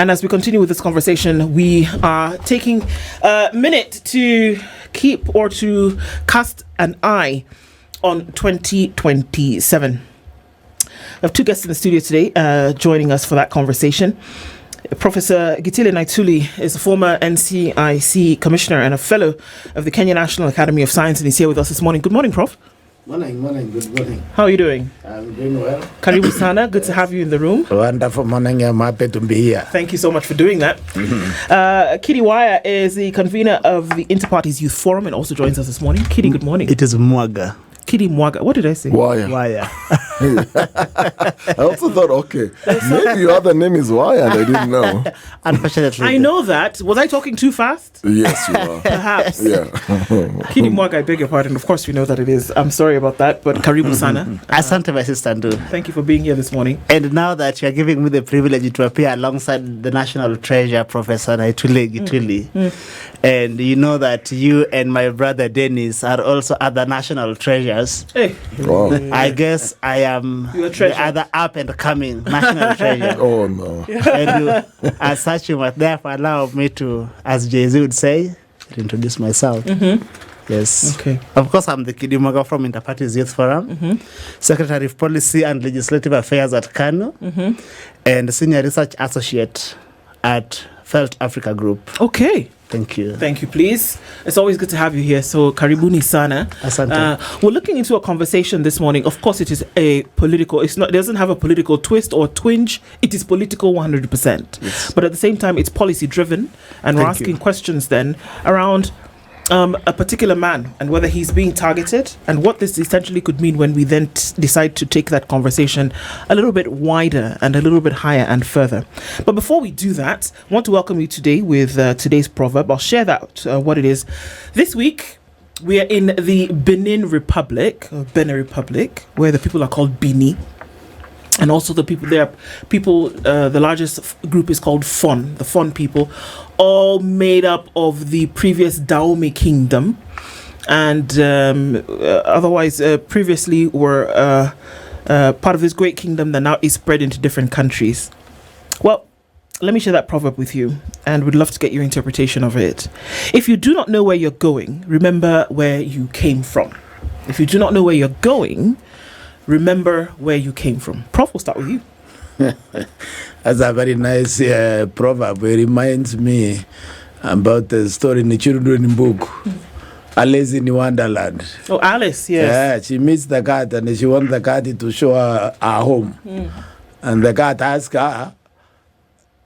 And as we continue with this conversation, we are taking a minute to keep or to cast an eye on 2027. I have two guests in the studio today joining us for that conversation. Professor Gitile Naituli is a former NCIC commissioner and a fellow of the Kenyan National Academy of Science, and he's here with us this morning. Good morning, Prof. Morning, good morning. How are you doing? I'm doing well. Karibu sana, good to have you in the room. Wonderful morning, I'm happy to be here. Thank you so much for doing that. Kidi is the convener of the Interparties Youth Forum and also joins us this morning. Kidi, good morning. It is Mwaga. Kidi Mwaga. What did I say? Wire. I also thought, okay, maybe your other name is Wire and I didn't know. Unfortunately. I know that. Was I talking too fast? Yes, you are. Perhaps. Yeah. Kidi Mwaga, I beg your pardon. Of course, we know that it is. I'm sorry about that, but Karibu sana. Asante, my sister Ndu. Thank you for being here this morning. And now that you're giving me the privilege to appear alongside the National Treasure, Professor Naituli Gitile, and you know that you and my brother Dennis are also other national treasures. Hey. Wow. I guess I am the other up and coming national treasure. Oh, no. And as such, you must therefore allow me to, as Jay-Z would say, introduce myself. Yes. Okay. Of course, I'm the Kidi Mwaga from Interparties Youth Forum, Secretary of Policy and Legislative Affairs at Kano, and Senior Research Associate at Felt Africa Group. Okay. Thank you. Thank you, please. It's always good to have you here. So, karibuni sana. Asante. We're looking into a conversation this morning. Of course, it is a political. It doesn't have a political twist or twinge. It is political 100%. Yes. But at the same time, it's policy driven, and we're asking questions then around a particular man and whether he's being targeted and what this essentially could mean when we then decide to take that conversation a little bit wider and a little bit higher and further. But before we do that, I want to welcome you today with today's proverb. I'll share that what it is. This week, we are in the Benin Republic, where the people are called Bini. And also the largest group is called Fon, the Fon people, all made up of the previous Dahomey kingdom, and otherwise previously were part of this great kingdom that now is spread into different countries. Well, let me share that proverb with you, and we'd love to get your interpretation of it. If you do not know where you're going, remember where you came from. If you do not know where you're going, remember where you came from. Prof, we'll start with you. That's a very nice proverb. It reminds me about the story in the children's book, Alice in Wonderland. Oh, Alice, yes. Yeah, she meets the cat and she wants the cat to show her home. And the cat asks her,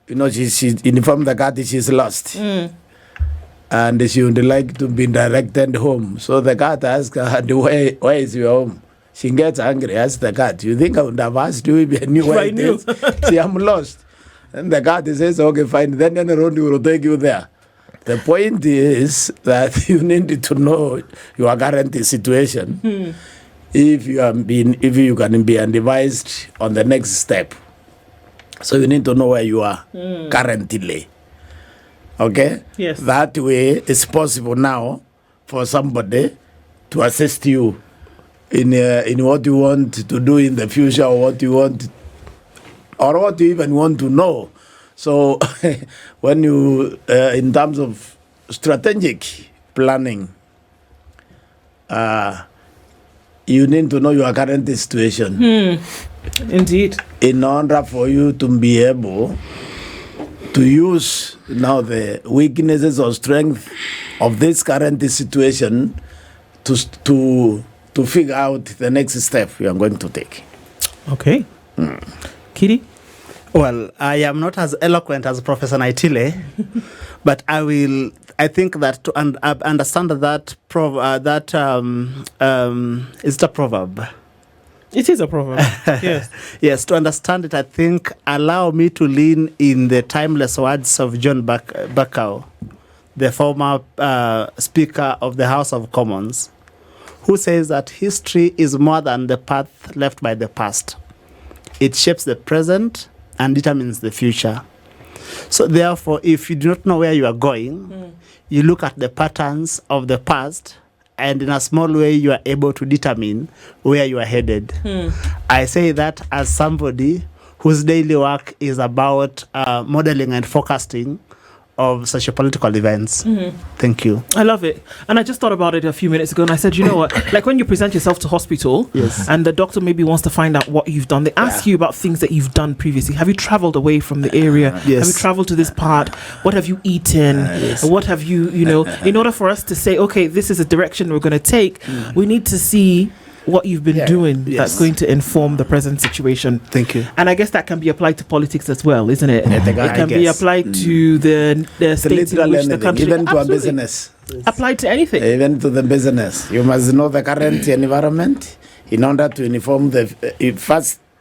she informed the cat that she's lost. And she would like to be directed home. So the cat asks her, where is your home? She gets angry, asks the cat, you think I would have asked you if I knew where it is? See, I'm lost. And the cat says, okay, fine, then on the road we will take you there. The point is that you need to know your current situation if you can be advised on the next step. So you need to know where you are currently. Okay? Yes. That way it's possible now for somebody to assist you in what you want to do in the future, or what you want, or what you even want to know. So when you, in terms of strategic planning, you need to know your current situation. Indeed. In order for you to be able to use now the weaknesses or strength of this current situation to figure out the next step you are going to take. Okay. Kidi? Well, I am not as eloquent as Professor Naituli, but I think that to understand that is the proverb. It is a proverb. Yes. Yes, to understand it, I think, allow me to lean in the timeless words of John Bercow, the former Speaker of the House of Commons, who says that history is more than the path left by the past. It shapes the present and determines the future. So therefore, if you do not know where you are going, you look at the patterns of the past, and in a small way, you are able to determine where you are headed. I say that as somebody whose daily work is about modeling and forecasting of sociopolitical events. Thank you. I love it. And I just thought about it a few minutes ago, and I said, you know what? Like when you present yourself to hospital, Yes. and the doctor maybe wants to find out what you've done, they ask you about things that you've done previously. Have you traveled away from the area? Yes. Have you traveled to this part? What have you eaten? Yes. What have you, in order for us to say, okay, this is a direction we're going to take, we need to see what you've been doing Yes. that's going to inform the present situation. Thank you. And I guess that can be applied to politics as well, isn't it? I It can be guess. applied to the states in Literal which the anything, country... even to a Absolutely. business. Applied to anything. Even to the business. You must know the current environment in order to inform if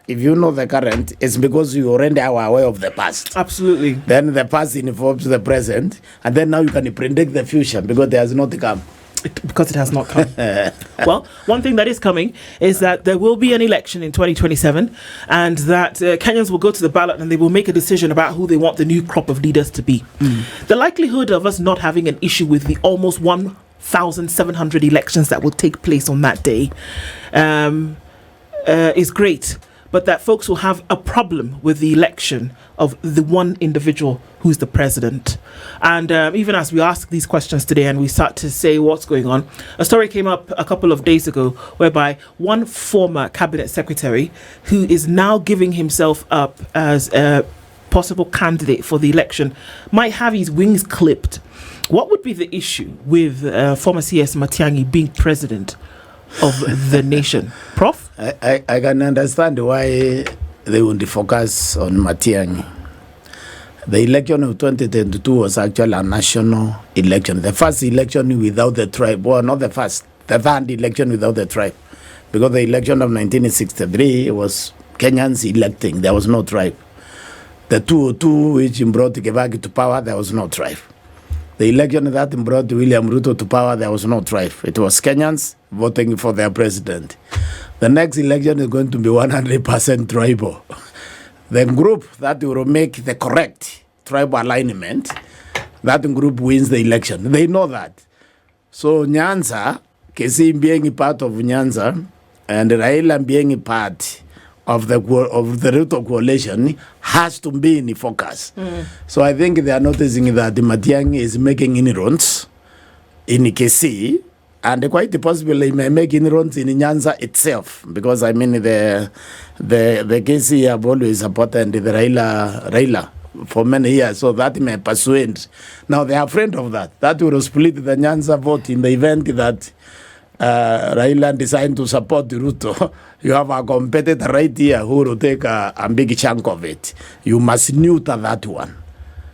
you know the current, it's because you already are aware of the past. Absolutely. Then the past informs the present, and then now you can predict the future because there has not come. Because it has not come. Well, one thing that is coming is that there will be an election in 2027, and that Kenyans will go to the ballot and they will make a decision about who they want the new crop of leaders to be. The likelihood of us not having an issue with the almost 1,700 elections that will take place on that day is great, but that folks will have a problem with the election of the one individual who's the president. And even as we ask these questions today and we start to say what's going on, a story came up a couple of days ago whereby one former cabinet secretary who is now giving himself up as a possible candidate for the election might have his wings clipped. What would be the issue with former CS Matiang'i being president of the nation? Prof? I can understand why they would focus on Matiang'i. The election of 2022 was actually a national election. The first election without the tribe. Well, not the first. The third election without the tribe. Because the election of 1963 was Kenyans electing. There was no tribe. The 202 which brought Kibaki to power, there was no tribe. The election that brought William Ruto to power, there was no tribe. It was Kenyans voting for their president. The next election is going to be 100% tribal. The group that will make the correct tribal alignment, that group wins the election. They know that. So Nyanza, Kisi being a part of Nyanza, and Raila being a part of the Ruto coalition has to be in the focus. So I think they are noticing that Matiang'i is making inroads in Kisi, and quite possibly may make inroads in Nyanza itself, because I mean the Kisi have always supported the Raila for many years, so that may persuade. Now they are afraid of that. That will split the Nyanza vote in the event that Raila decided to support Ruto. You have a competitor right here who will take a big chunk of it. You must neuter that one.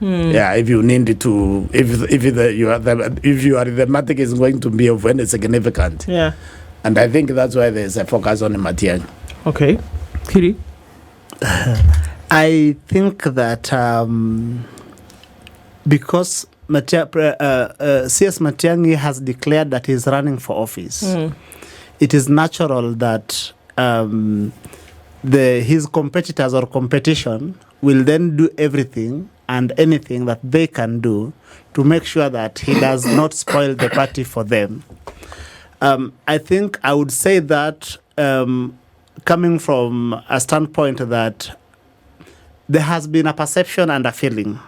Yeah, if you need to, if your arithmetic is going to be of any significant. Yeah. And I think that's why there's a focus on the Matiang'i. Okay. Kidi? I think that because CS Matiang'i has declared that he's running for office, it is natural that his competitors or competition will then do everything and anything that they can do to make sure that he does not spoil the party for them. I think I would say that coming from a standpoint that there has been a perception and a feeling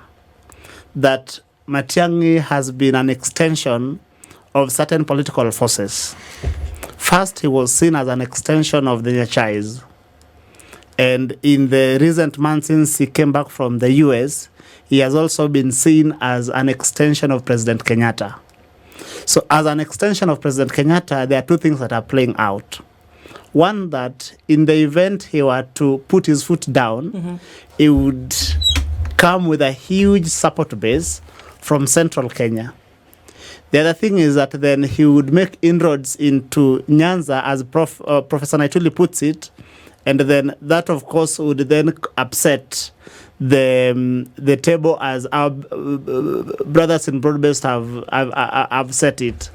that Matiang'i has been an extension of certain political forces. First, he was seen as an extension of the Nyachais. And in the recent months since he came back from the US, he has also been seen as an extension of President Kenyatta. So as an extension of President Kenyatta, there are two things that are playing out. One, that in the event he were to put his foot down, he would come with a huge support base from central Kenya. The other thing is that then he would make inroads into Nyanza, as Professor Naituli puts it, and then that, of course, would then upset the table as our brothers in broad-based have set it.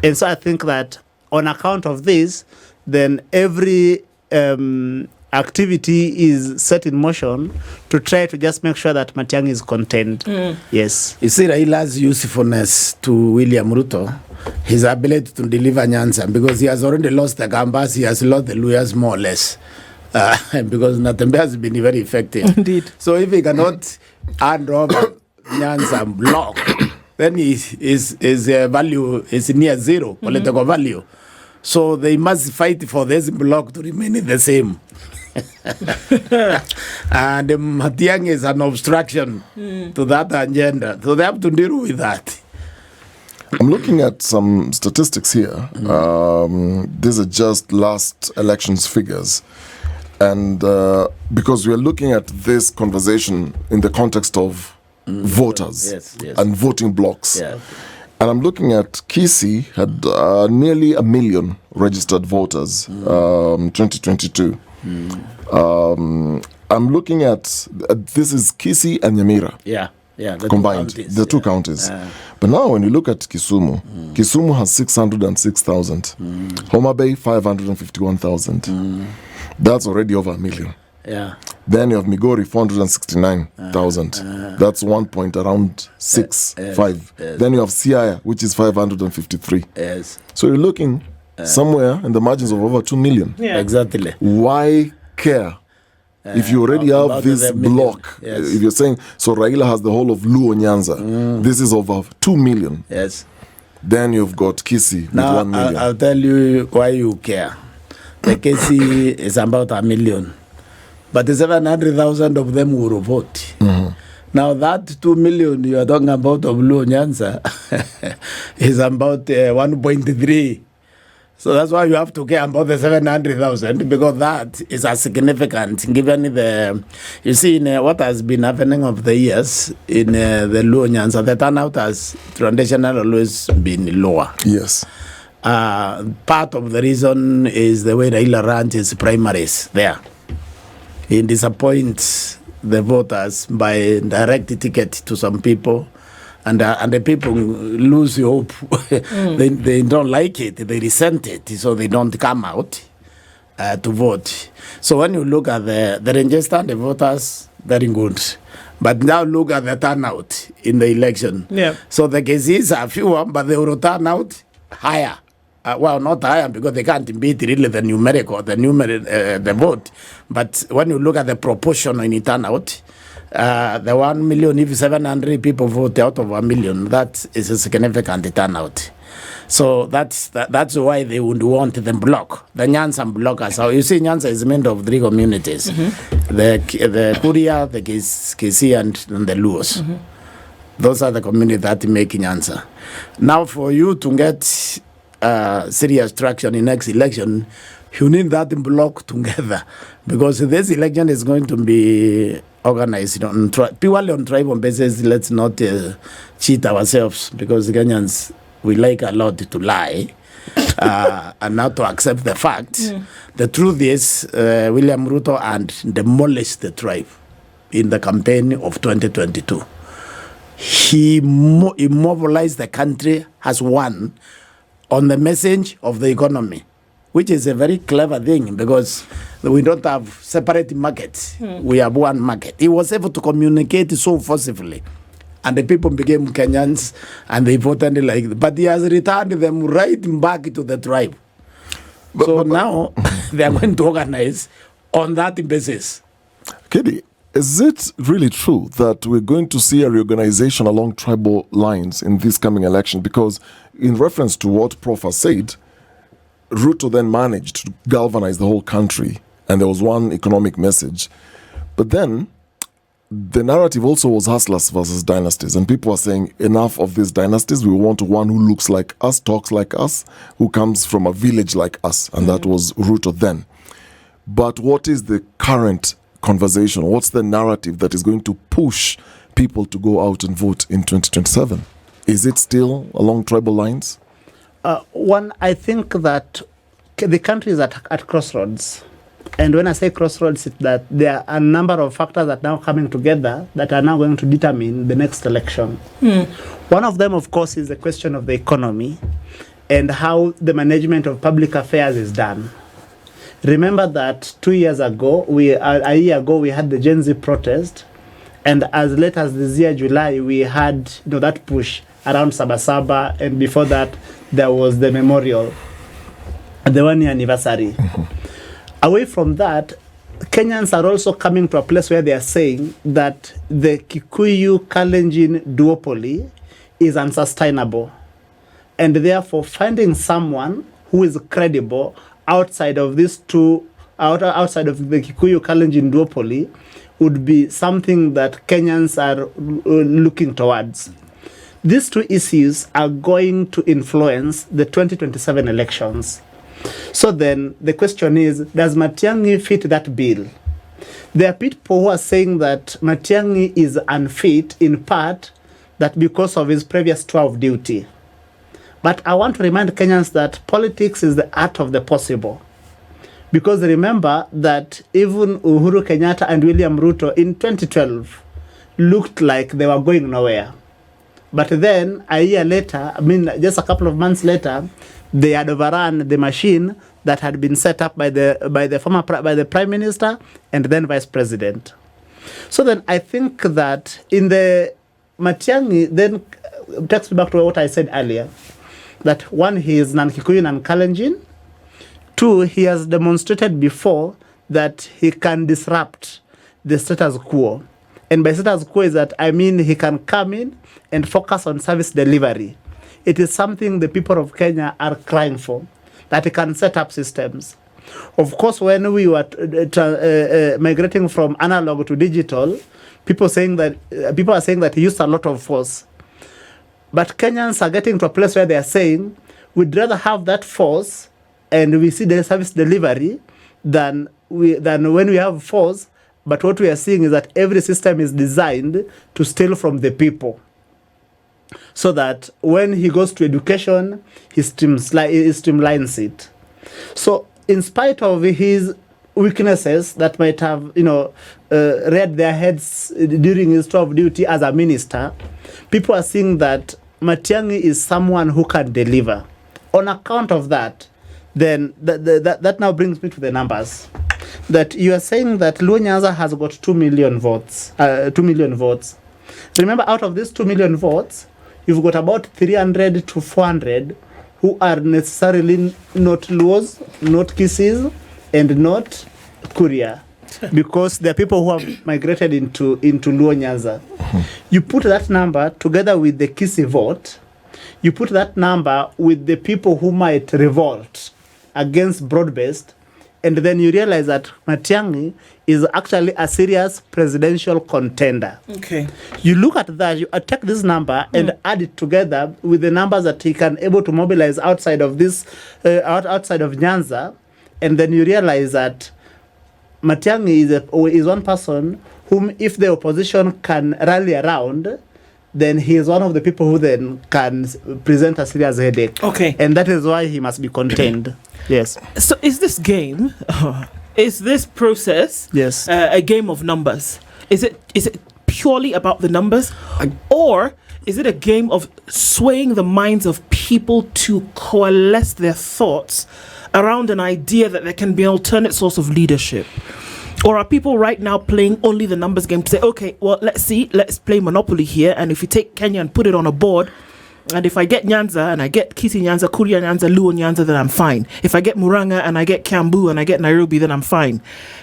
And so I think that on account of this, then every activity is set in motion to try to just make sure that Matiang'i is contained. Yes. You see Raila's usefulness to William Ruto, his ability to deliver Nyanza, because he has already lost the Gambas, he has lost the Luyas more or less. because Natembe has been very effective. Indeed. So if he cannot hand over Nyanza block, then his value is near zero, political value. So they must fight for this block to remain the same. And Matiang'i is an obstruction to that agenda. So they have to deal with that. I'm looking at some statistics here. These are just last elections figures. And because we are looking at this conversation in the context of voters Yes. and voting blocks. Yeah. And I'm looking at Kisi had nearly 1 million registered voters 2022. I'm looking at this is Kisi and Nyamira. Yeah. The combined, the two counties. But now when you look at Kisumu, Kisumu has 606,000. Homa Bay, 551,000. That's already over 1 million. Yeah. Then you have Migori, 469,000. That's 1.65. Then you have Siaya, which is 553. Yes. So you're looking somewhere in the margins of over 2 million. Yeah. Exactly. Why care? If you already have about this the million, block, yes. if you're saying, so Raila has the whole of Luo Nyanza, this is over 2 million. Yes. Then you've got Kisi with Now 1 million. I'll tell you why you care. The KC is about 1 million, but the 700,000 of them will vote. Now that 2 million you are talking about of Luo Nyanza is about 1.3. So that's why you have to care about the 700,000, because that is as significant given the, you see, in what has been happening over the years in the Luo Nyanza, the turnout has traditionally always been lower. Yes. Part of the reason is the way Raila runs his primaries there. He disappoints the voters by direct ticket to some people. And the people lose hope. They don't like it. They resent it. So they don't come out to vote. So when you look at the register and the voters, very good. But now look at the turnout in the election. Yeah. So the cases are fewer, but they will turn out higher. Well, not higher because they can't beat really the the vote. But when you look at the proportion in turnout, the 1 million, if 700 people vote out of 1 million, that is a significant turnout. So that's why they would want the block, the Nyanza blockers. So you see, Nyanza is made of 3 communities: the Kuria, the Kisi, and the Luos. Those are the communities that make Nyanza. Now, for you to get serious traction in next election, you need that block together, because this election is going to be organized on purely on tribal basis. Let's not cheat ourselves, because Kenyans, we like a lot to lie and not to accept the fact. The truth is, William Ruto and demolished the tribe in the campaign of 2022. He immobilized the country as one on the message of the economy, which is a very clever thing, because we don't have separate markets. We have one market. He was able to communicate so forcibly, and the people became Kenyans, and they voted like. But he has returned them right back to the tribe. But now they are going to organize on that basis. Kidi, is it really true that we're going to see a reorganization along tribal lines in this coming election? Because in reference to what Prof has said, Ruto then managed to galvanize the whole country, and there was one economic message. But then the narrative also was hustlers versus dynasties, and people are saying, enough of these dynasties. We want one who looks like us, talks like us, who comes from a village like us, and that was Ruto then. But what is the current conversation? What's the narrative that is going to push people to go out and vote in 2027? Is it still along tribal lines? One, I think that the country is at crossroads. And when I say crossroads, it's that there are a number of factors that are now coming together that are now going to determine the next election. One of them, of course, is the question of the economy and how the management of public affairs is done. Remember that a year ago, we had the Gen Z protest, and as late as this year, July, we had that push around Sabasaba, and before that, there was the memorial, the 1-year anniversary. Away from that, Kenyans are also coming to a place where they are saying that the Kikuyu-Kalenjin duopoly is unsustainable. And therefore, finding someone who is credible outside of these two, outside of the Kikuyu-Kalenjin duopoly would be something that Kenyans are looking towards. These two issues are going to influence the 2027 elections. So then the question is, does Matiang'i fit that bill? There are people who are saying that Matiang'i is unfit in part that because of his previous tour of duty. But I want to remind Kenyans that politics is the art of the possible. Because remember that even Uhuru Kenyatta and William Ruto in 2012 looked like they were going nowhere. But then a year later, just a couple of months later, they had overrun the machine that had been set up by the Prime Minister and then Vice President. So then I think that in the Matiang'i then takes me back to what I said earlier, that one, he is non-Kikuyu, non-Kalenjin. Two, he has demonstrated before that he can disrupt the status quo. And by status quo is that, he can come in and focus on service delivery. It is something the people of Kenya are crying for, that he can set up systems. Of course, when we were migrating from analog to digital, people are saying that he used a lot of force. But Kenyans are getting to a place where they are saying, we'd rather have that force and we see the service delivery than when we have force. But what we are seeing is that every system is designed to steal from the people. So that when he goes to education, he streamlines it. So in spite of his weaknesses that might have, reared their heads during his tour of duty as a minister, people are seeing that Matiang'i is someone who can deliver. On account of that, then that now brings me to the numbers. That you are saying that Nyanza has got 2 million votes. 2 million votes. Remember, out of these 2 million votes, you've got about 300 to 400 who are necessarily not Luos, not Kisis, and not Kuria. Because there are people who have migrated into Luo Nyanza. You put that number together with the Kisi vote, you put that number with the people who might revolt against broad-based, and then you realize that Matiang'i is actually a serious presidential contender. Okay. You look at that, you take this number and add it together with the numbers that he can able to mobilize outside of this, outside of Nyanza, and then you realize that Matiang'i is one person whom, if the opposition can rally around, then he is one of the people who then can present a serious headache. Okay. And that is why he must be contained. Yes. So is this game, is this process Yes. A game of numbers? Is it purely about the numbers? Or is it a game of swaying the minds of people to coalesce their thoughts around an idea that there can be an alternate source of leadership? Or are people right now playing only the numbers game to say, okay, well, let's play Monopoly here, and if you take Kenya and put it on a board, and if I get Nyanza and I get Kisi Nyanza, Kuria Nyanza, Luo Nyanza, then I'm fine. If I get Muranga and I get Kiambu and I get Nairobi, then I'm fine.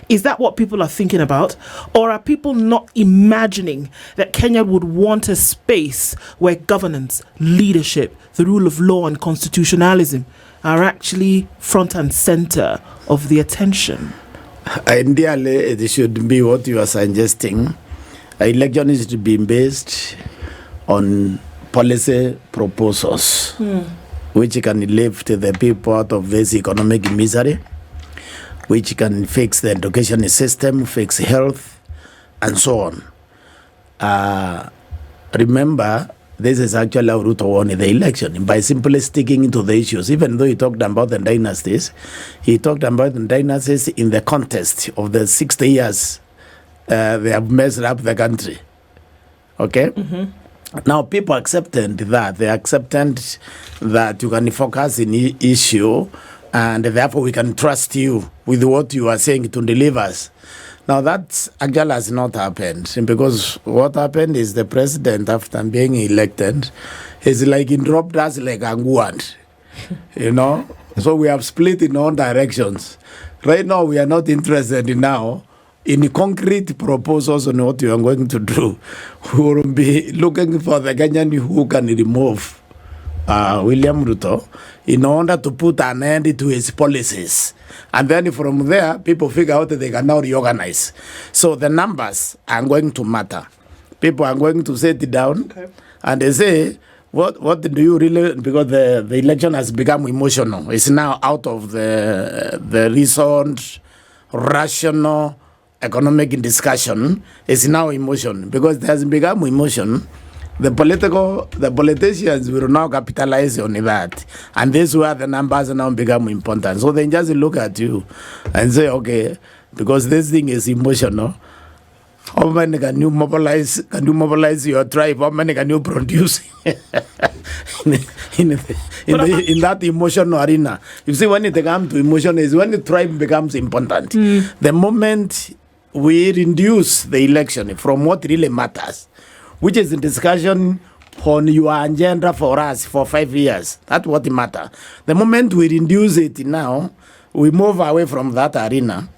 Is that what people are thinking about? Or are people not imagining that Kenya would want a space where governance, leadership, the rule of law and constitutionalism are actually front and center of the attention? Ideally, it should be what you are suggesting. Election is to be based on policy proposals, which can lift the people out of this economic misery, which can fix the education system, fix health, and so on. Remember, this is actually how Ruto won the election, by simply sticking to the issues. Even though he talked about the dynasties, he talked about the dynasties in the context of the 60 years they have messed up the country. Okay? Mm-hmm. Now, people accepted that. They accepted that you can focus in issue, and therefore we can trust you with what you are saying to deliver us. Now, that actually has not happened, because what happened is the president, after being elected, is like he dropped us like Anguan, So we have split in all directions. Right now, we are not interested in concrete proposals on what you are going to do. We will be looking for the Kenyan who can remove William Ruto in order to put an end to his policies. And then from there, people figure out that they can now reorganize. So the numbers are going to matter. People are going to sit down and they say, what do you really, because the election has become emotional. It's now out of the reasoned, rational, economic discussion. It's now emotion. Because it has become emotion, the politicians will now capitalize on that. And this is where the numbers now become important. So they just look at you and say, okay, because this thing is emotional, how many can you mobilize? Can you mobilize your tribe? How many can you produce in that emotional arena? You see, when it comes to emotion, is when the tribe becomes important. The moment we reduce the election from what really matters, which is the discussion on your agenda for us for 5 years, that's what matters. The moment we reduce it now, we move away from that arena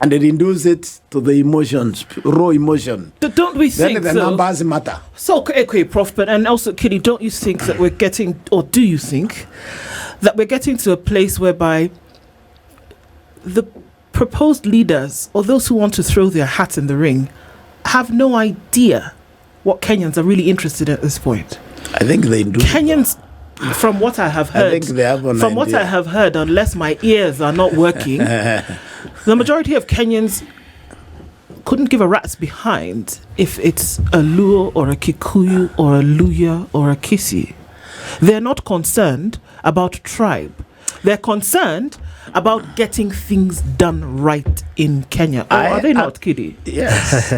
and reduce it to the emotions, raw emotion. Don't we think then the numbers matter? So, okay, Prof, but and also, Kidi, don't you think that we're getting, or do you think that we're getting to a place whereby the proposed leaders, or those who want to throw their hat in the ring, have no idea what Kenyans are really interested in at this point? I think they do. Kenyans, from what I have heard, I think they have an from what idea. I have heard, unless my ears are not working, the majority of Kenyans couldn't give a rat's behind if it's a Luo or a Kikuyu or a Luya or a Kisi. They're not concerned about tribe. They're concerned about getting things done right in Kenya. Or are they not, Kidi? Yes.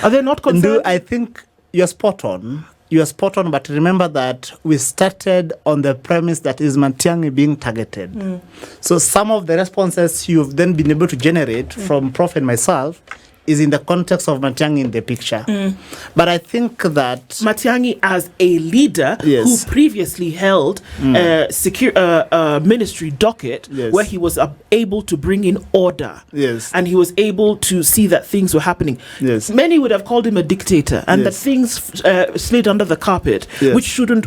Are they not concerned? No, I think you're spot on. You're spot on, but remember that we started on the premise that is Matiang'i being targeted. So some of the responses you've then been able to generate from Prof and myself is in the context of Matiang'i in the picture. But I think that Matiang'i as a leader Yes. who previously held ministry docket Yes. where he was able to bring in order. Yes. And he was able to see that things were happening. Yes. Many would have called him a dictator and that Yes. things slid under the carpet, Yes. which shouldn't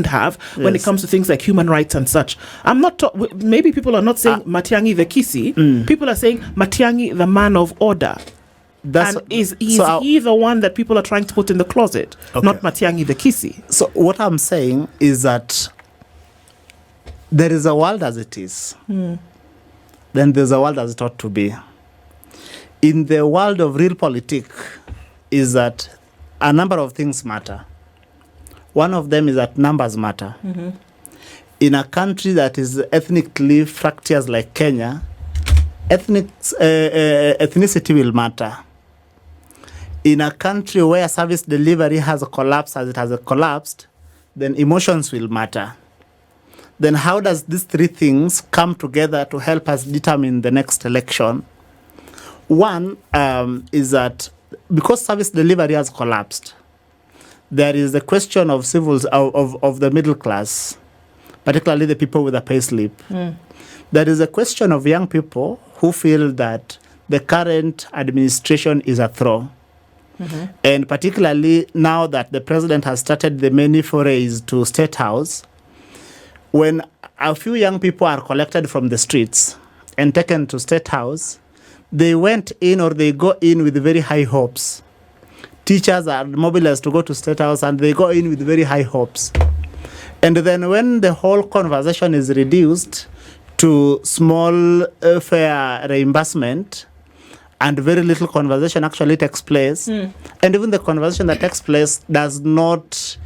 have when it Yes. comes to things like human rights and such. I'm not maybe people are not saying Matiang'i the Kisi. People are saying Matiang'i the man of order. that's And is so he the one that people are trying to put in the closet, Okay. not Matiang'i the Kisi? So what I'm saying is that there is a world as it is. Then there's a world as it ought to be. In the world of real politics is that a number of things matter. One of them is that numbers matter. In a country that is ethnically fractious like Kenya, ethnicity will matter. In a country where service delivery has collapsed as it has collapsed, then emotions will matter. Then how does these three things come together to help us determine the next election? One is that because service delivery has collapsed, there is the question of civils of the middle class, particularly the people with a pay slip. There is a question of young people who feel that the current administration is a throw. And particularly now that the president has started the many forays to State House, when a few young people are collected from the streets and taken to State House, they went in or they go in with very high hopes. Teachers are mobilized to go to State House and they go in with very high hopes. And then when the whole conversation is reduced to small fare reimbursement, and very little conversation actually takes place, and even the conversation that takes place does not,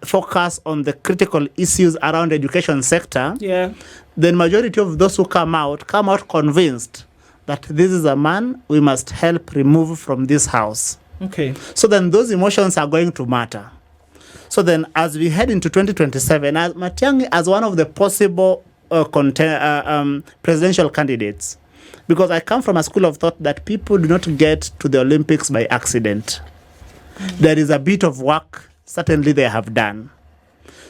focus on the critical issues around the education sector, then majority of those who come out convinced that this is a man we must help remove from this house. Okay. So then those emotions are going to matter. So then as we head into 2027, as Matiang'i as one of the possible presidential candidates, because I come from a school of thought that people do not get to the Olympics by accident. There is a bit of work certainly they have done.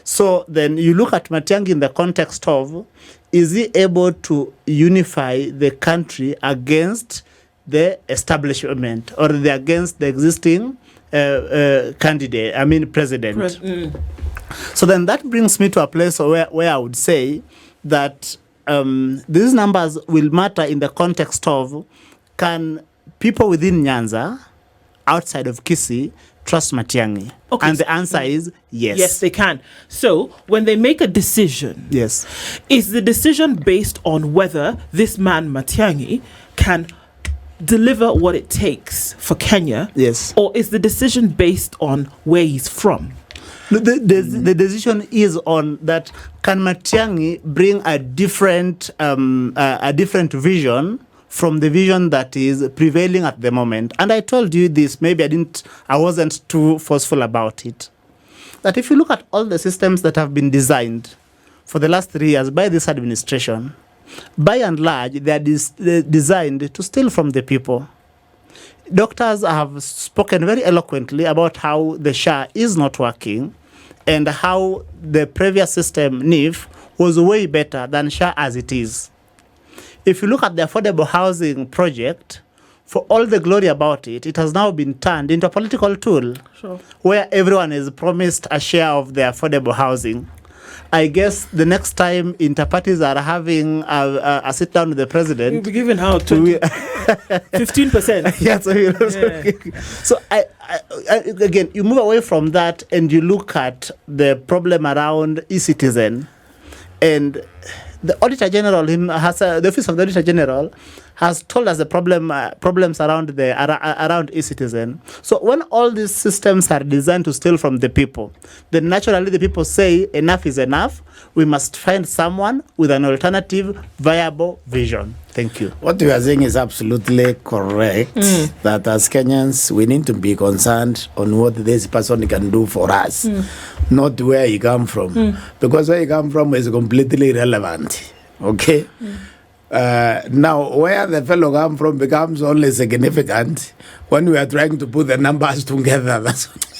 So then you look at Matiang'i in the context of, is he able to unify the country against the establishment or against the existing president? So then that brings me to a place where I would say that these numbers will matter in the context of, can people within Nyanza, outside of Kisii, trust Matiang'i? Okay, and the answer is yes. Yes, they can. So when they make a decision, Yes. is the decision based on whether this man Matiang'i can deliver what it takes for Kenya? Yes. Or is the decision based on where he's from? The decision is on that, can Matiang'i bring a different vision from the vision that is prevailing at the moment? And I told you this, maybe I wasn't too forceful about it, that if you look at all the systems that have been designed for the last 3 years by this administration, by and large, they are designed to steal from the people. Doctors have spoken very eloquently about how the SHA is not working and how the previous system, NIF, was way better than SHA as it is. If you look at the affordable housing project, for all the glory about it, it has now been turned into a political tool. Sure. Where everyone is promised a share of the affordable housing. I guess the next time Interparties are having a sit down with the president, You'll be given how 15%. yeah, so I again, you move away from that and you look at the problem around e-citizen, and the Auditor General the Office of the Auditor General has told us the problems around around e-citizen. So when all these systems are designed to steal from the people, then naturally the people say enough is enough. We must find someone with an alternative, viable vision. Thank you. What you are saying is absolutely correct, that as Kenyans, we need to be concerned on what this person can do for us, not where he come from. Because where he come from is completely irrelevant. Okay? Now, where the fellow come from becomes only significant when we are trying to put the numbers together.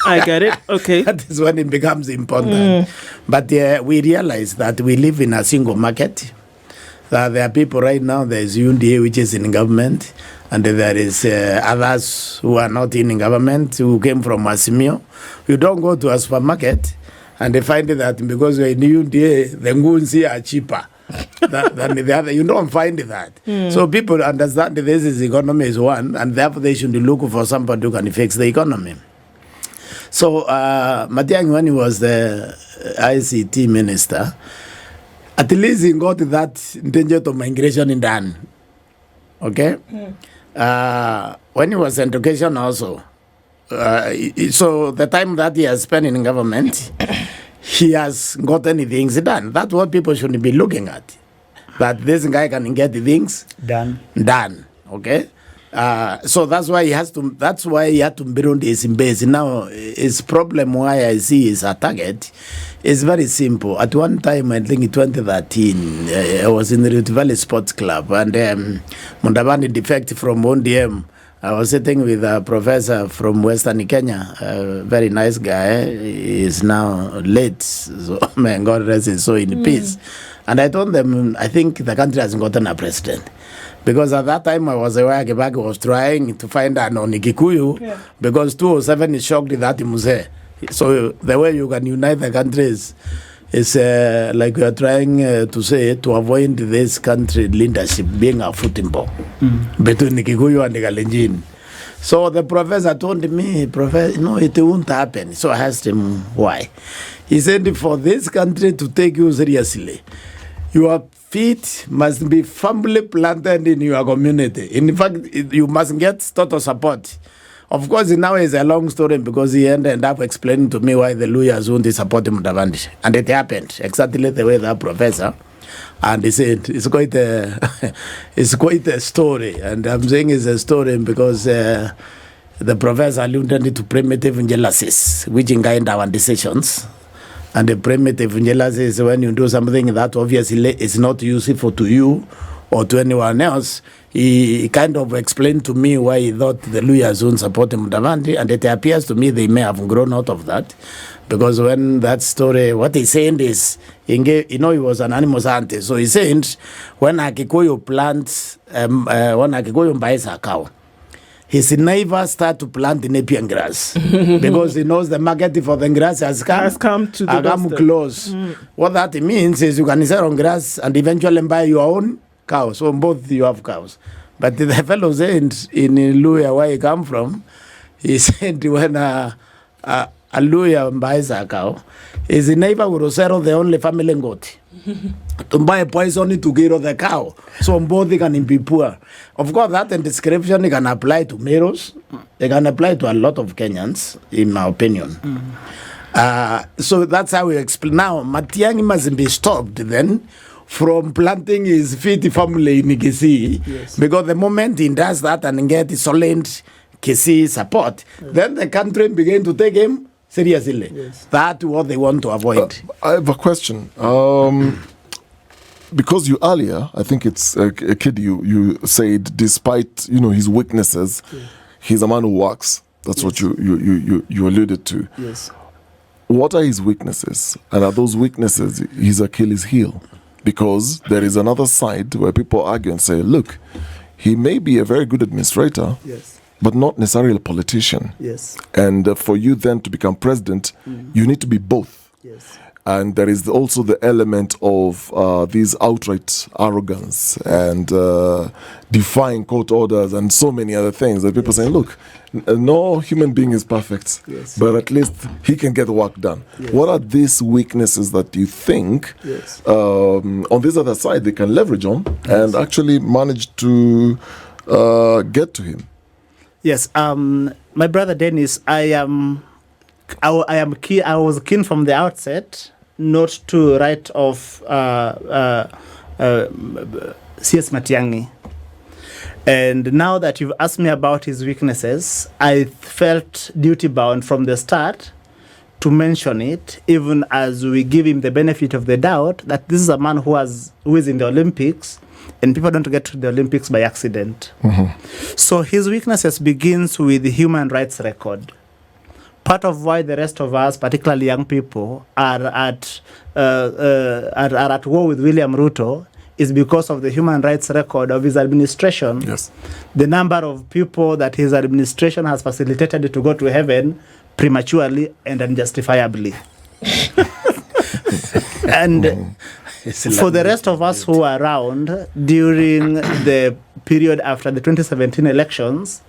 I get it. Okay. That is when it becomes important. But we realize that we live in a single market. There are people right now, there is UNDA, which is in government, and there is others who are not in government, who came from Asimio. You don't go to a supermarket and they find that because you're in UNDA, the ngunzi are cheaper than the other. You don't find that. So people understand this is economy is one, and therefore they should look for somebody who can fix the economy. So Matiang'i, when he was the ICT minister, at least he got that danger to migration in done. Okay? When he was in education also, so the time that he has spent in government, he has gotten things done. That's what people should be looking at. That this guy can get the things Done. Okay? So that's why he had to build his base. Now, his problem, why I see is a target, is very simple. At one time, I think in 2013, I was in the Rift Valley Sports Club, and Mundabani defect from ODM. I was sitting with a professor from Western Kenya, a very nice guy. He is now late, so may God rest his soul in peace. And I told them, I think the country hasn't gotten a president. Because at that time I was aware Kibaki was trying to find an Kikuyu, because 207 is shocked that he was there. So the way you can unite the countries is like we are trying to say, to avoid this country leadership being a footing ball between the Kikuyu and the Kalenjin. So the professor told me, Professor, no, it won't happen. So I asked him why. He said, for this country to take you seriously, your feet must be firmly planted in your community. In fact, you must get total support. Of course, now it's a long story because he ended up explaining to me why the lawyers won't support him. And it happened exactly the way that professor. And he said, it's quite a story. And I'm saying it's a story because the professor alluded to primitive jealousies, which guide our decisions. And the primitive jealousy is when you do something that obviously is not useful to you or to anyone else, he kind of explained to me why he thought the Luyas wouldn't support Mudavadi, and it appears to me they may have grown out of that. Because when that story, what he's saying is, he was an animal scientist. So he's saying, when a Kikuyu plants, when a Kikuyu buys a cow, his neighbor start to plant the Nepian grass because he knows the market for the grass has come to the close. What that means is you can sell on grass and eventually buy your own cow. So both you have cows. But the fellow said in Luya, where he come from, he said when a Luya buys a cow, his neighbor will sell the only family goat. To buy poison to kill the cow. So both they can be poor. Of course, that description can apply to Meros. They can apply to a lot of Kenyans, in my opinion. So that's how we explain. Now, Matiang'i must be stopped then from planting his feet family in Kisii. Yes. Because the moment he does that and get solid Kisii support, then the country begin to take him seriously. Yes. That's what they want to avoid. I have a question. Because you earlier, I think it's Kidi, you said despite his weaknesses, he's a man who works. That's what you alluded to. Yes. What are his weaknesses? And are those weaknesses his Achilles heel? Because there is another side where people argue and say, look, he may be a very good administrator. Yes. But not necessarily a politician. Yes. And for you then to become president, you need to be both. Yes. And there is also the element of these outright arrogance and defying court orders and so many other things that people saying, look, no human being is perfect, but at least he can get the work done. Yes. What are these weaknesses that you think on this other side they can leverage on and actually manage to get to him? Yes, my brother Dennis, I was keen from the outset not to write off C.S. Matiang'i. And now that you've asked me about his weaknesses, I felt duty bound from the start to mention it, even as we give him the benefit of the doubt that this is a man who is in the Olympics, and people don't get to the Olympics by accident. So his weaknesses begins with the human rights record. Part of why the rest of us, particularly young people, are at war with William Ruto is because of the human rights record of his administration. Yes. The number of people that his administration has facilitated to go to heaven prematurely and unjustifiably. And for the rest of us who are around during the period after the 2017 elections,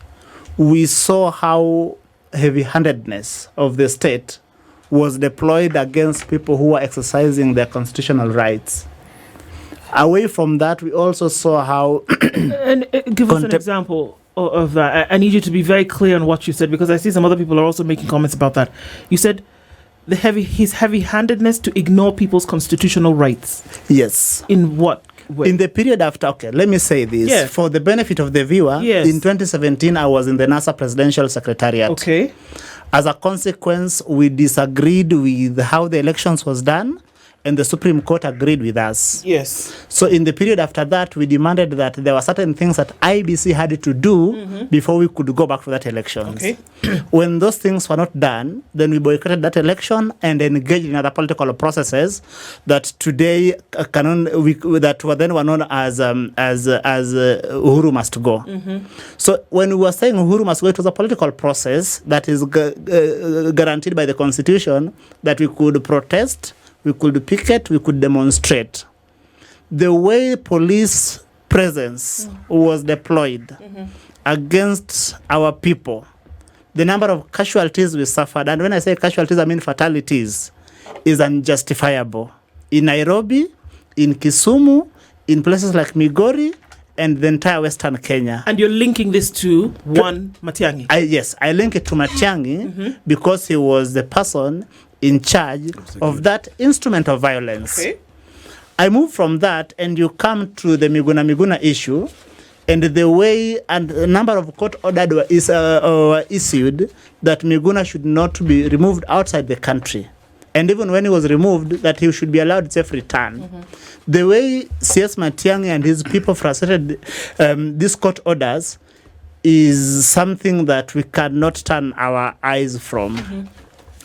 we saw how heavy-handedness of the state was deployed against people who were exercising their constitutional rights. Away from that, we also saw how... and give us an example of that. I need you to be very clear on what you said, because I see some other people are also making comments about that. You said his heavy-handedness to ignore people's constitutional rights. Yes. In what way? In the period after, okay, let me say this. Yeah. For the benefit of the viewer, in 2017, I was in the NASA Presidential Secretariat. Okay. As a consequence, we disagreed with how the elections was done, and the Supreme Court agreed with us. Yes. So in the period after that, we demanded that there were certain things that IBC had to do before we could go back to that election. Okay. When those things were not done, then we boycotted that election and engaged in other political processes that today that were then known as Uhuru must go. So when we were saying Uhuru must go, it was a political process that is guaranteed by the Constitution that we could protest, we could picket, we could demonstrate. The way police presence was deployed against our people, the number of casualties we suffered, and when I say casualties, I mean fatalities, is unjustifiable. In Nairobi, in Kisumu, in places like Migori, and the entire Western Kenya. And you're linking this to Matiang'i? Yes, I link it to Matiang'i because he was the person in charge of that instrument of violence. Okay. I move from that and you come to the Miguna issue, and the way and a number of court orders issued that Miguna should not be removed outside the country. And even when he was removed, that he should be allowed safe return. The way CS Matiang'i and his people frustrated these court orders is something that we cannot turn our eyes from.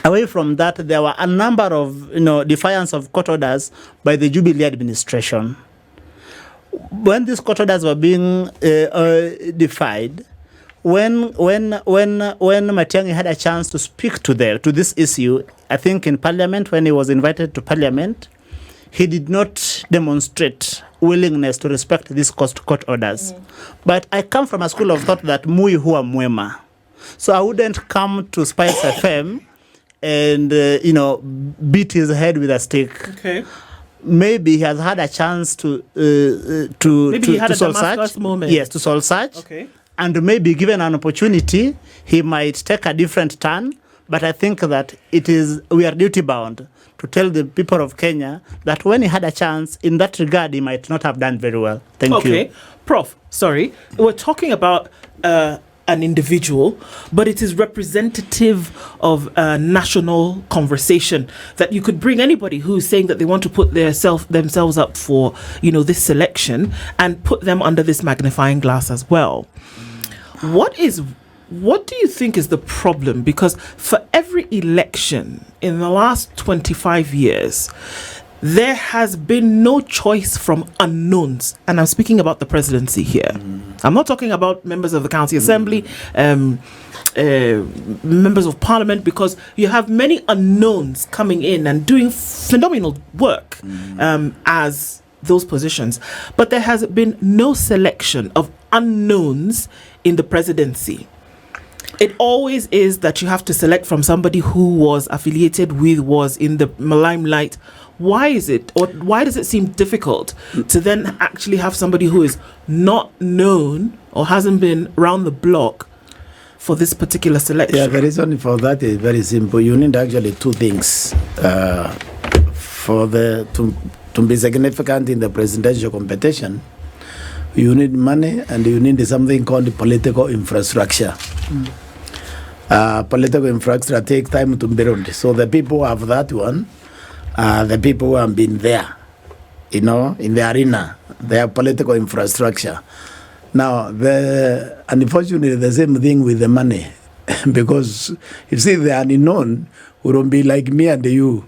Away from that, there were a number of defiance of court orders by the Jubilee administration. When these court orders were being defied, when Matiang'i had a chance to speak to this issue, I think in Parliament, when he was invited to Parliament, he did not demonstrate willingness to respect these court orders. But I come from a school of thought that mui huwa mwema. So I wouldn't come to SpiceFM and beat his head with a stick. Okay. Maybe he has had a chance to Maybe he had a soul Damascus search. moment. Yes, to soul search. Okay. And maybe given an opportunity, he might take a different turn. But I think that we are duty bound to tell the people of Kenya that when he had a chance, in that regard, he might not have done very well. Thank you. Okay. Prof, sorry. We're talking about an individual, but it is representative of a national conversation that you could bring anybody who's saying that they want to put themselves up for, this selection and put them under this magnifying glass as well. What do you think is the problem? Because for every election in the last 25 years, there has been no choice from unknowns. And I'm speaking about the presidency here. I'm not talking about members of the county assembly, members of parliament, because you have many unknowns coming in and doing phenomenal work as those positions. But there has been no selection of unknowns in the presidency. It always is that you have to select from somebody who was affiliated with, was in the limelight. Why is it, or why does it seem difficult to then actually have somebody who is not known or hasn't been around the block for this particular selection? Yeah, the reason for that is very simple. You need actually two things to be significant in the presidential competition. You need money and you need something called political infrastructure. Political infrastructure takes time to build. So the people who have that one, the people who have been there, in the arena, they have political infrastructure. Now, unfortunately, the same thing with the money. Because you see, the unknown wouldn't be like me and you.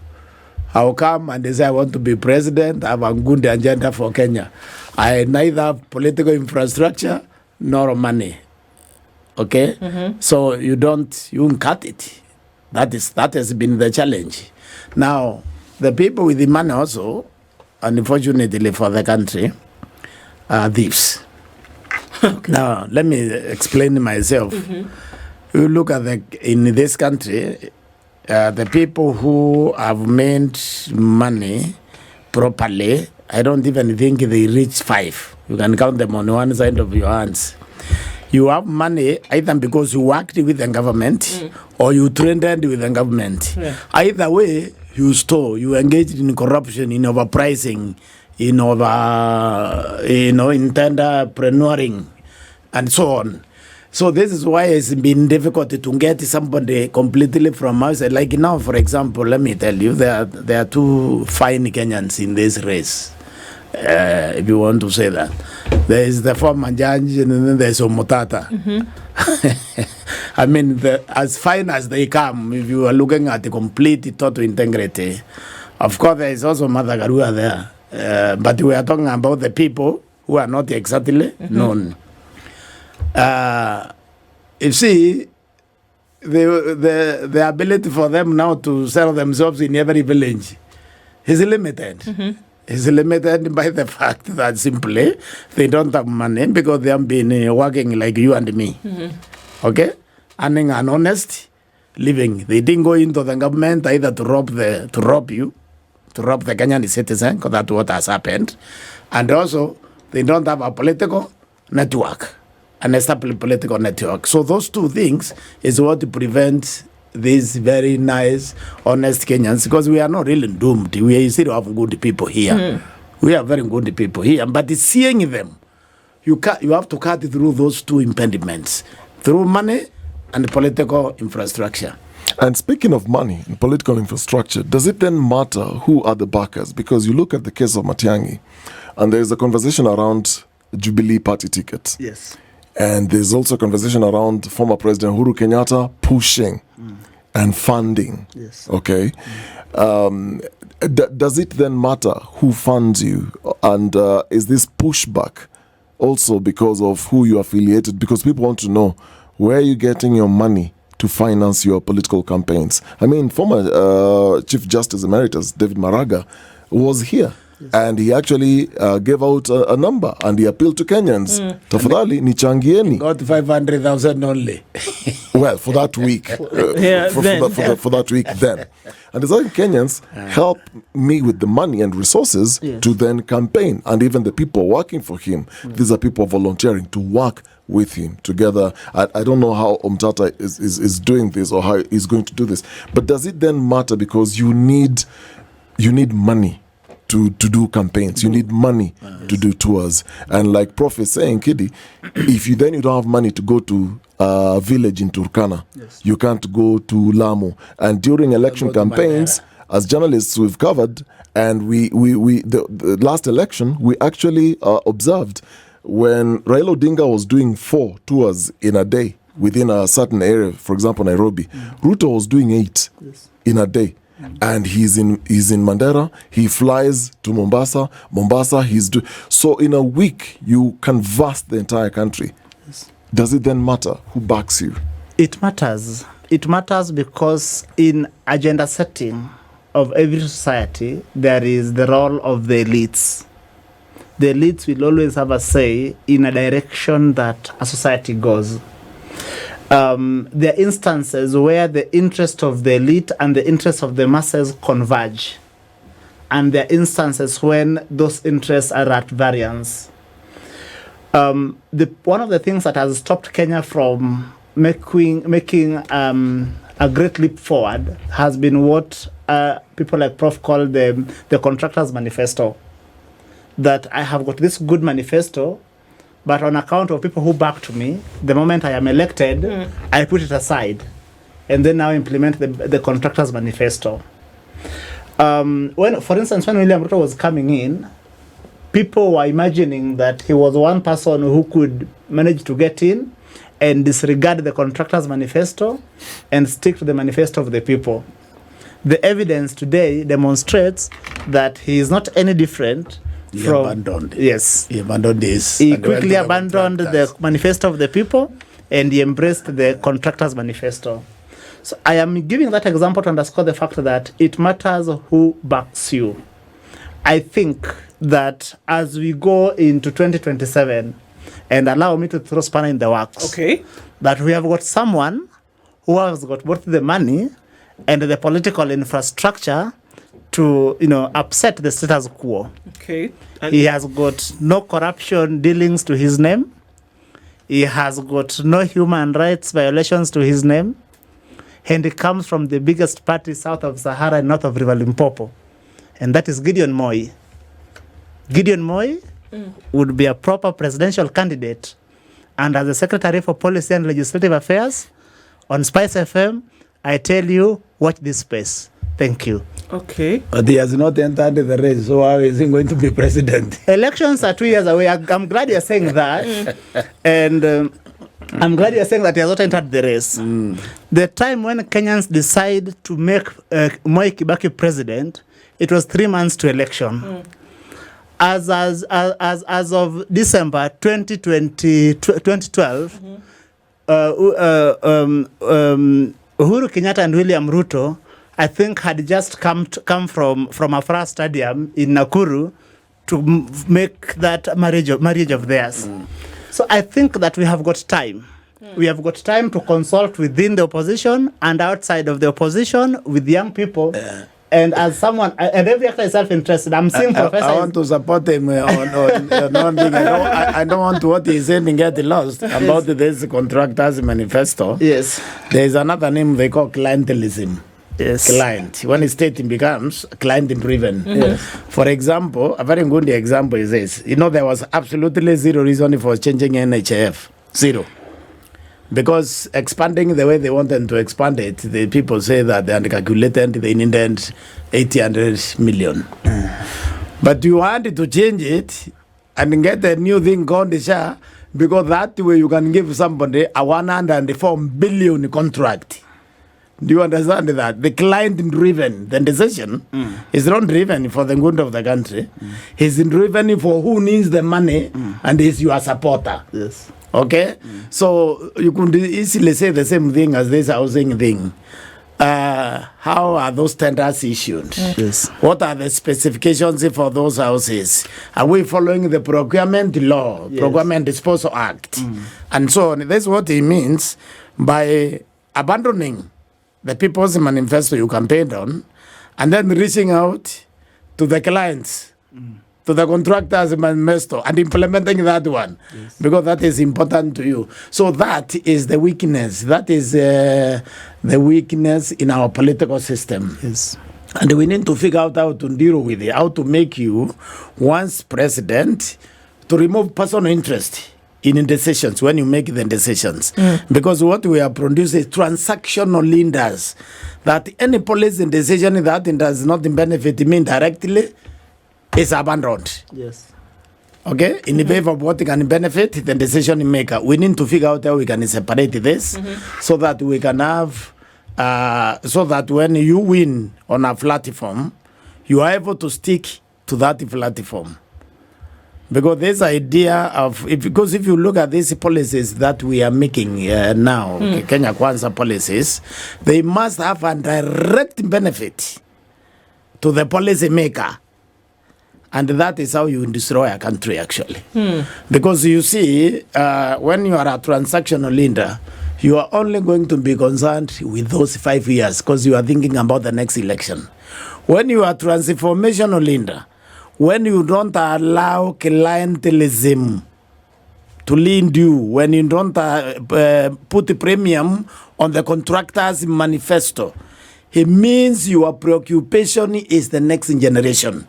I'll come and they say, I want to be president, I have a good agenda for Kenya. I neither have political infrastructure nor money. Okay? So you won't cut it. That has been the challenge. Now, the people with the money also, unfortunately for the country, are thieves. Okay. Now, let me explain myself. You look at in this country, the people who have made money properly, I don't even think they reach 5. You can count them on one side of your hands. You have money either because you worked with the government or you traded with the government. Yeah. Either way, you stole, you engaged in corruption, in overpricing, in entrepreneuring, and so on. So this is why it's been difficult to get somebody completely from outside. Like now, for example, let me tell you, there are two fine Kenyans in this race, if you want to say that. There is the former judge and then there's Omotata. I mean, as fine as they come, if you are looking at the complete total integrity, of course there is also Mother Garua there. But we are talking about the people who are not exactly known. You see, the ability for them now to sell themselves in every village is limited. It's limited by the fact that simply they don't have money because they have been working like you and me. Okay? Earning an honest living. They didn't go into the government either to rob the Kenyan citizen, because that's what has happened. And also, they don't have a political network. An established political network. So those two things is what prevents these very nice, honest Kenyans, because we are not really doomed. We still have good people here. We are very good people here. But seeing them, you have to cut through those two impediments, through money and political infrastructure. And speaking of money and political infrastructure, does it then matter who are the backers? Because you look at the case of Matiang'i, and there's a conversation around Jubilee party tickets. Yes. And there's also a conversation around former President Uhuru Kenyatta pushing and funding. Yes. Okay. Does it then matter who funds you? And is this pushback also because of who you are affiliated? Because people want to know, where are you getting your money to finance your political campaigns? I mean, former Chief Justice Emeritus David Maraga was here. Yes. And he actually gave out a number, and he appealed to Kenyans. Tafadhali nichangieni. Got 500,000 only. Well, for that week. For that week then. And it's like Kenyans help me with the money and resources to then campaign. And even the people working for him, these are people volunteering to work with him together. I don't know how Omtata is doing this or how he's going to do this. But does it then matter? Because you need money to do campaigns. You need money to do tours. And like Prof is saying, Kidi, if you don't have money to go to a village in Turkana, you can't go to Lamu. And during election campaigns, as journalists we've covered, and the last election, we actually observed when Raila Odinga was doing 4 tours in a day within a certain area, for example, Nairobi, Ruto was doing 8 in a day. And he's in Mandera. He flies to Mombasa. So in a week you canvass the entire country. Yes. Does it then matter who backs you? It matters. It matters because in agenda setting of every society, there is the role of the elites. The elites will always have a say in a direction that a society goes. There are instances where the interest of the elite and the interest of the masses converge. And there are instances when those interests are at variance. One of the things that has stopped Kenya from making a great leap forward has been what people like Prof call the Contractors Manifesto. That I have got this good manifesto, but on account of people who backed me, the moment I am elected, I put it aside and then now implement the Contractors Manifesto. For instance, when William Ruto was coming in, people were imagining that he was one person who could manage to get in and disregard the Contractors Manifesto and stick to the manifesto of the people. The evidence today demonstrates that he is not any different. He abandoned. Yes. He abandoned this. He quickly abandoned the manifesto of the people and he embraced the Contractors Manifesto. So I am giving that example to underscore the fact that it matters who backs you. I think that as we go into 2027, and allow me to throw spanner in the works, that we have got someone who has got both the money and the political infrastructure to upset the status quo. And he has got no corruption dealings to his name. He has got no human rights violations to his name. And he comes from the biggest party south of Sahara and north of River Limpopo. And that is Gideon Moi. Gideon Moi would be a proper presidential candidate. And as the Secretary for Policy and Legislative Affairs on SpiceFM, I tell you, watch this space. Thank you. But he has not entered the race, so how is he going to be president? Elections are 2 years away. I'm glad you're saying that. And I'm glad you're saying that he has not entered the race. The time when Kenyans decide to make Moi Kibaki president, it was 3 months to election. As of December 2012, Uhuru Kenyatta and William Ruto, I think, had just come from Afra Stadium in Nakuru to make that marriage of theirs. So I think that we have got time. We have got time to consult within the opposition and outside of the opposition with young people. And as someone, and every actor is self-interested. I'm seeing Professor. I want to support him on one thing. I don't want what he's saying get lost about this Contractors Manifesto. Yes. There is another name they call clientelism. Yes. Client. When a state becomes client-driven. Yes. For example, a very good example is this. There was absolutely zero reason for changing NHF. Zero. Because expanding the way they wanted to expand it, the people say that they calculated they needed 800 million. But you wanted to change it and get a new thing called the share, because that way you can give somebody a 104 billion contract. Do you understand that? The client-driven, the decision is not driven for the good of the country. It's driven for who needs the money and is your supporter. Yes. Okay? So you could easily say the same thing as this housing thing. How are those tenders issued? Yes. What are the specifications for those houses? Are we following the procurement law, Procurement Disposal Act, and so on? That's what it means by abandoning the people's manifesto you campaigned on, and then reaching out to the clients, to the contractors' manifesto, and implementing that one, because that is important to you. So that is the weakness. That is the weakness in our political system. Yes. And we need to figure out how to deal with it, how to make you, once president, to remove personal interest in decisions when you make the decisions. Because what we are producing is transactional leaders, that any policy decision that does not benefit me directly is abandoned. Yes. Okay? In the favor of what can benefit the decision maker. We need to figure out how we can separate this so that we can have, so that when you win on a platform, you are able to stick to that platform. Because this idea of, because if you look at these policies that we are making now, Kenya Kwanza policies, they must have a direct benefit to the policy maker. And that is how you destroy a country, actually. Because you see, when you are a transactional leader, you are only going to be concerned with those 5 years because you are thinking about the next election. When you are transformational leader, when you don't allow clientelism to lead you, when you don't put a premium on the contractor's manifesto, it means your preoccupation is the next generation.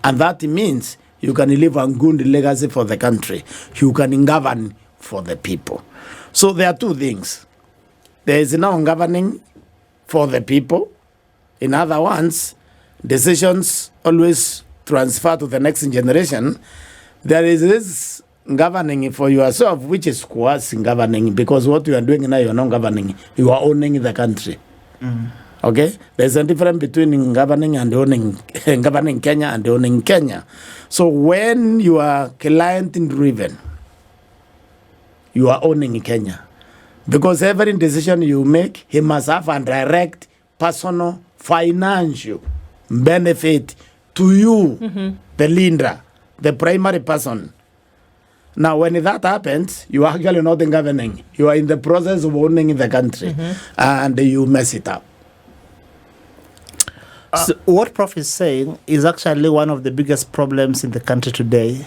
And that means you can leave a good legacy for the country. You can govern for the people. So there are two things. There is now governing for the people. In other words, decisions always transfer to the next generation. There is this governing for yourself, which is quasi governing, because what you are doing now, you are not governing. You are owning the country. Okay? There's a difference between governing and owning, governing Kenya and owning Kenya. So when you are client-driven, you are owning Kenya. Because every decision you make, he must have a direct, personal, financial benefit to you, the leader, the primary person. Now, when that happens, you are actually not in governing. You are in the process of owning the country, and you mess it up. So what Prof is saying is actually one of the biggest problems in the country today.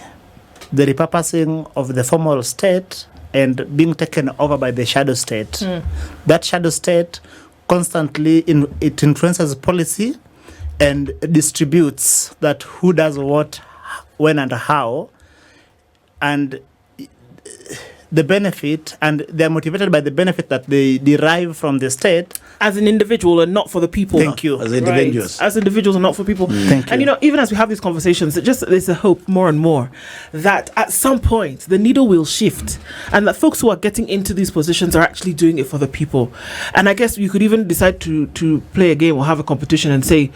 The repurposing of the formal state and being taken over by the shadow state. That shadow state constantly it influences policy and distributes that who does what, when and how. And the benefit, and they're motivated by the benefit that they derive from the state. As an individual and not for the people. Thank you. As individuals. Right. As individuals and not for people. Thank you. And you know, even as we have these conversations, there's a hope more and more that at some point the needle will shift and that folks who are getting into these positions are actually doing it for the people. And I guess you could even decide to play a game or have a competition and say,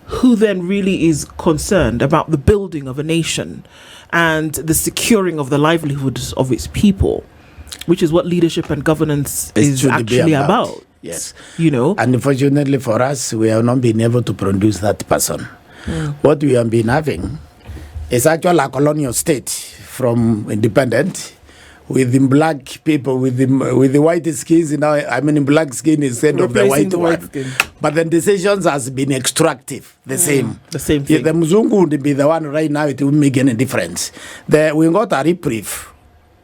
who then really is concerned about the building of a nation and the securing of the livelihoods of its people, which is what leadership and governance is actually about. Yes. You know? And unfortunately for us, we have not been able to produce that person. What we have been having is actually a colonial state from independent, with the black people, with the white skins. Now, I mean, black skin instead of the white one. But the decisions has been extractive, the same. The same thing. If the Mzungu would be the one right now, it wouldn't make any difference. We got a reprieve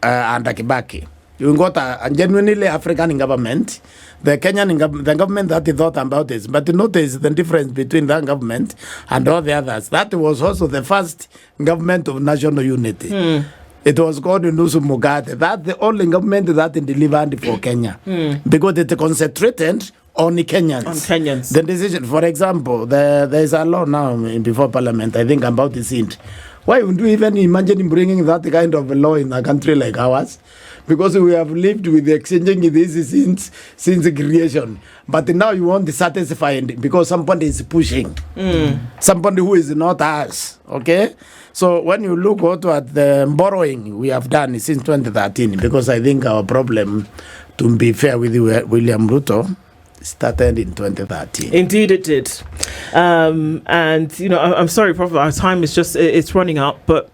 under Kibaki. We got a genuinely African government. The Kenyan the government that they thought about this. But notice the difference between that government and all the others. That was also the first government of national unity. It was called Nusu Mugate. That's the only government that delivered for Kenya. Because it concentrated on the Kenyans. The decision, for example, there's a law now before Parliament, I think, about the Sind. Why would you even imagine bringing that kind of a law in a country like ours? Because we have lived with exchanging this since creation. But now you want to satisfy because somebody is pushing. Somebody who is not us. Okay? So when you look also at the borrowing we have done since 2013, because I think our problem, to be fair with you, William Ruto, started in 2013. Indeed it did. And, you know, I'm sorry, Prof, our time is just, it's running out, but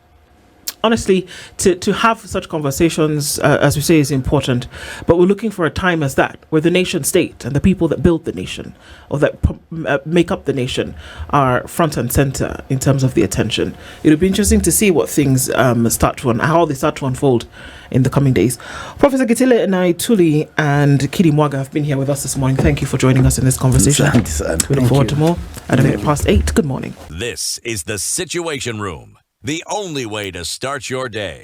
honestly, to have such conversations, as we say, is important. But we're looking for a time as that, where the nation state and the people that build the nation, or that make up the nation, are front and center in terms of the attention. It'll be interesting to see what things how they start to unfold in the coming days. Professor Gitile, Naituli, and Kidi Mwaga have been here with us this morning. Thank you for joining us in this conversation. We look forward to more at 8:08. Good morning. This is the Situation Room, the only way to start your day.